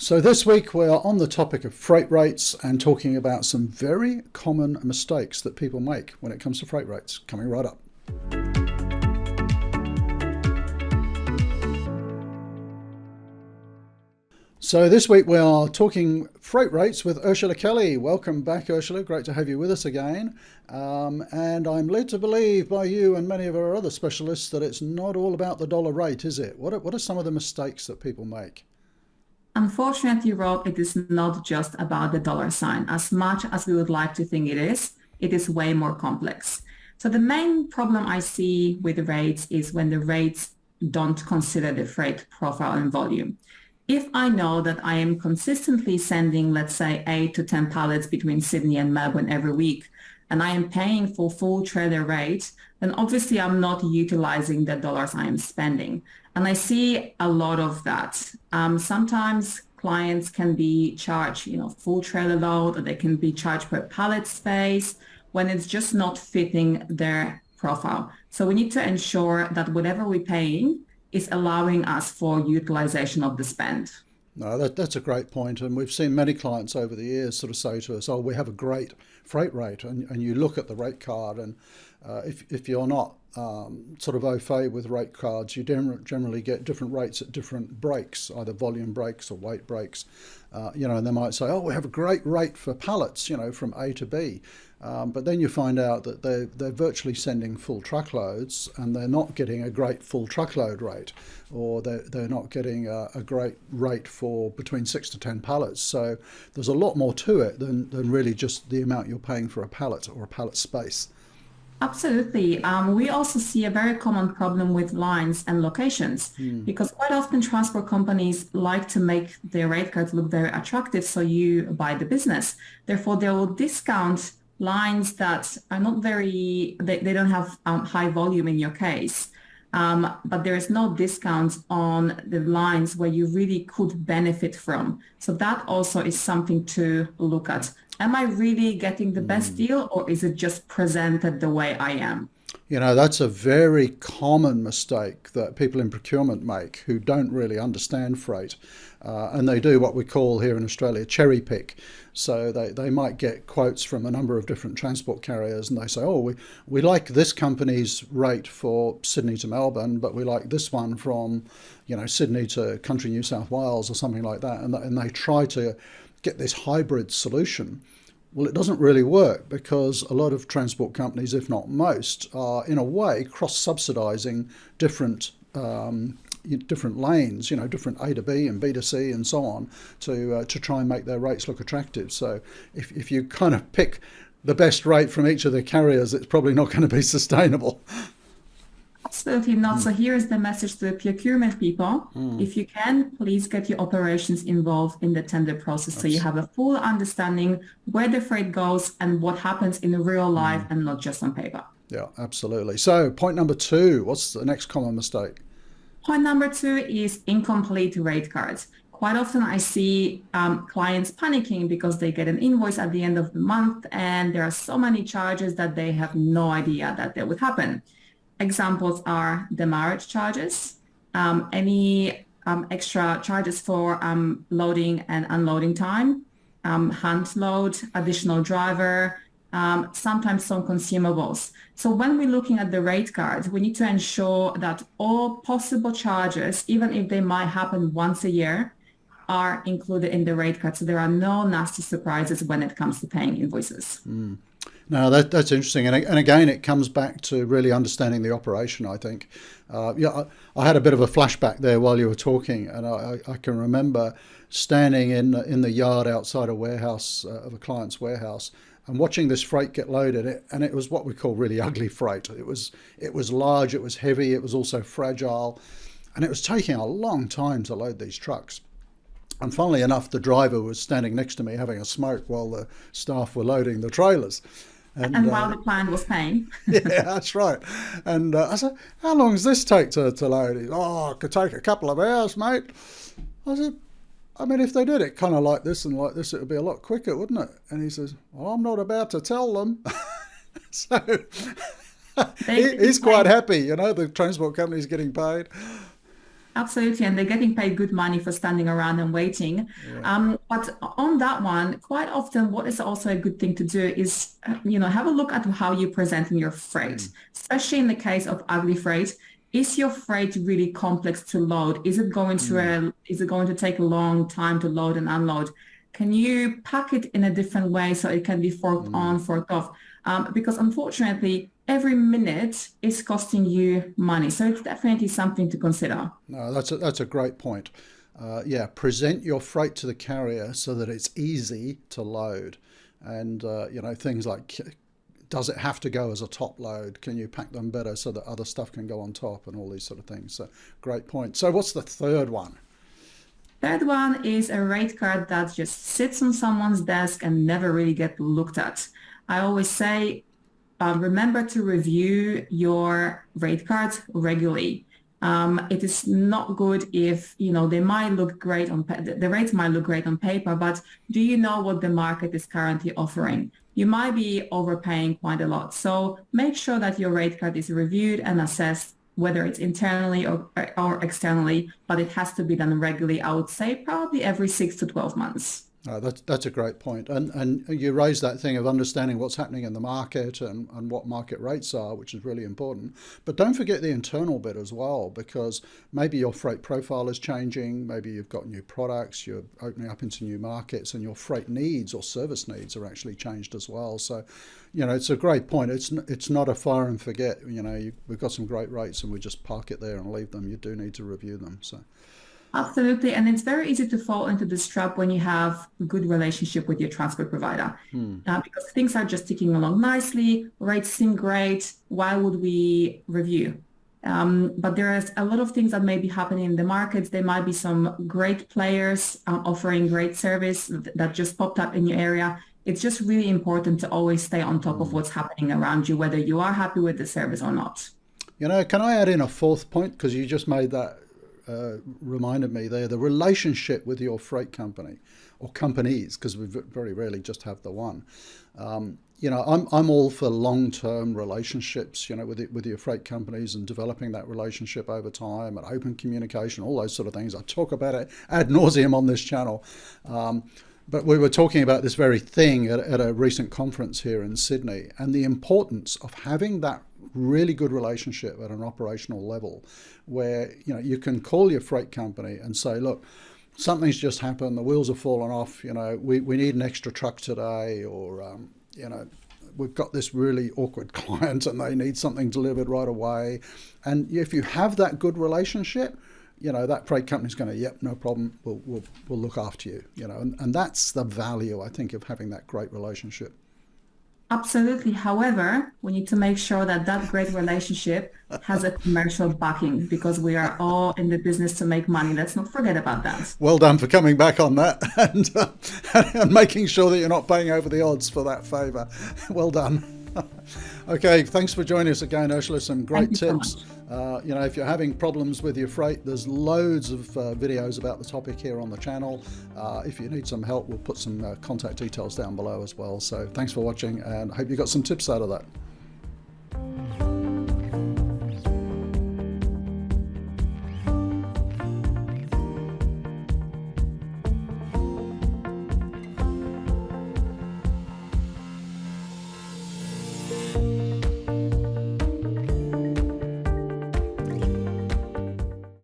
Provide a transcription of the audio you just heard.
So this week we are on the topic of freight rates and talking about some very common mistakes that people make when it comes to freight rates. Coming right up. So this week we are talking freight rates with Ursula Kelly. Welcome back, Ursula. Great to have you with us again. And I'm led to believe by you and many of our other specialists that it's not all about the dollar rate, is it? What are some of the mistakes that people make? Unfortunately, Rob, it is not just about the dollar sign. As much as we would like to think it is way more complex. So the main problem I see with rates is when the rates don't consider the freight profile and volume. If I know that I am consistently sending, let's say, 8 to 10 pallets between Sydney and Melbourne every week, and I am paying for full trailer rate, then obviously I'm not utilizing the dollars I am spending. And I see a lot of that. Sometimes clients can be charged, full trailer load, or they can be charged per pallet space when it's just not fitting their profile. So we need to ensure that whatever we're paying is allowing us for utilization of the spend. No, that's a great point. And we've seen many clients over the years sort of say to us, oh, we have a great freight rate. And you look at the rate card, and if you're not sort of au fait with rate cards, you generally get different rates at different breaks, either volume breaks or weight breaks. And they might say, oh, we have a great rate for pallets, from A to B. But then you find out that they're virtually sending full truckloads and they're not getting a great full truckload rate, or they're not getting a great rate for between 6 to 10 pallets. So there's a lot more to it than really just the amount you're paying for a pallet or a pallet space. Absolutely. We also see a very common problem with lines and locations because quite often transport companies like to make their rate cards look very attractive so you buy the business. Therefore, they will discount lines that are not they don't have high volume in your case. But there is no discounts on the lines where you really could benefit from. So that also is something to look at. Am I really getting the best deal, or is it just presented the way I am? That's a very common mistake that people in procurement make who don't really understand freight. And they do what we call here in Australia cherry pick. So they might get quotes from a number of different transport carriers and they say, oh, we like this company's rate for Sydney to Melbourne, but we like this one from, Sydney to country New South Wales or something like that. And they try to get this hybrid solution. Well, it doesn't really work because a lot of transport companies, if not most, are in a way cross-subsidising different lanes, different A to B and B to C and so on to try and make their rates look attractive. So if you kind of pick the best rate from each of the carriers, it's probably not going to be sustainable. Absolutely not. So here is the message to the procurement people. If you can, please get your operations involved in the tender process so you have a full understanding where the freight goes and what happens in real life and not just on paper. Yeah, absolutely. So point number 2, what's the next common mistake? Point number 2 is incomplete rate cards. Quite often I see clients panicking because they get an invoice at the end of the month and there are so many charges that they have no idea that they would happen. Examples are demurrage charges, any extra charges for loading and unloading time, hand load, additional driver, sometimes some consumables. So when we're looking at the rate cards, we need to ensure that all possible charges, even if they might happen once a year, are included in the rate card. So there are no nasty surprises when it comes to paying invoices. No, that's interesting. And again, it comes back to really understanding the operation, I think. I had a bit of a flashback there while you were talking, and I can remember standing in the yard outside a warehouse, of a client's warehouse, and watching this freight get loaded. And it was what we call really ugly freight. It was large, it was heavy, it was also fragile, and it was taking a long time to load these trucks. And funnily enough, the driver was standing next to me having a smoke while the staff were loading the trailers. And while the client was paying. Yeah, that's right. And I said, how long does this take to load? He said, oh, it could take a couple of hours, mate. I said, I mean, if they did it kind of like this and like this, it would be a lot quicker, wouldn't it? And he says, well, I'm not about to tell them. So he's quite happy, the transport company's getting paid. Absolutely, and they're getting paid good money for standing around and waiting. But on that one, quite often, what is also a good thing to do is, have a look at how you're presenting your freight, especially in the case of ugly freight. Is your freight really complex to load? Is it going to take a long time to load and unload? Can you pack it in a different way so it can be forked on, forked off? Because unfortunately, every minute is costing you money. So it's definitely something to consider. No, that's a great point. Yeah, present your freight to the carrier so that it's easy to load, and things like, does it have to go as a top load? Can you pack them better so that other stuff can go on top, and all these sort of things? So great point. So what's the third one? Third one is a rate card that just sits on someone's desk and never really get looked at. I always say, remember to review your rate cards regularly. It is not good if, they might look great the rates might look great on paper, but do you know what the market is currently offering? You might be overpaying quite a lot. So make sure that your rate card is reviewed and assessed, whether it's internally or externally, but it has to be done regularly. I would say probably every 6 to 12 months. That's a great point. And you raised that thing of understanding what's happening in the market and what market rates are, which is really important. But don't forget the internal bit as well, because maybe your freight profile is changing, maybe you've got new products, you're opening up into new markets, and your freight needs or service needs are actually changed as well. So, it's a great point. It's not a fire and forget. We've got some great rates and we just park it there and leave them. You do need to review them. So. Absolutely. And it's very easy to fall into this trap when you have a good relationship with your transport provider, because things are just ticking along nicely, rates seem great. Why would we review? But there is a lot of things that may be happening in the markets. There might be some great players offering great service that just popped up in your area. It's just really important to always stay on top of what's happening around you, whether you are happy with the service or not. Can I add in a fourth point? Because you just made that reminded me there, the relationship with your freight company or companies, because we very rarely just have the one. I'm all for long-term relationships, with your freight companies and developing that relationship over time and open communication, all those sort of things. I talk about it ad nauseum on this channel. But we were talking about this very thing at a recent conference here in Sydney, and the importance of having that really good relationship at an operational level where, you can call your freight company and say, look, something's just happened, the wheels have fallen off, we need an extra truck today, or, we've got this really awkward client and they need something delivered right away. And if you have that good relationship, that freight company's going to, yep, no problem, we'll look after you, and that's the value, I think, of having that great relationship. Absolutely. However, we need to make sure that great relationship has a commercial backing, because we are all in the business to make money. Let's not forget about that. Well done for coming back on that and making sure that you're not paying over the odds for that favour. Well done. Okay, thanks for joining us again, Ursula. Some great tips. If you're having problems with your freight, there's loads of videos about the topic here on the channel. If you need some help, we'll put some contact details down below as well. So thanks for watching, and I hope you got some tips out of that.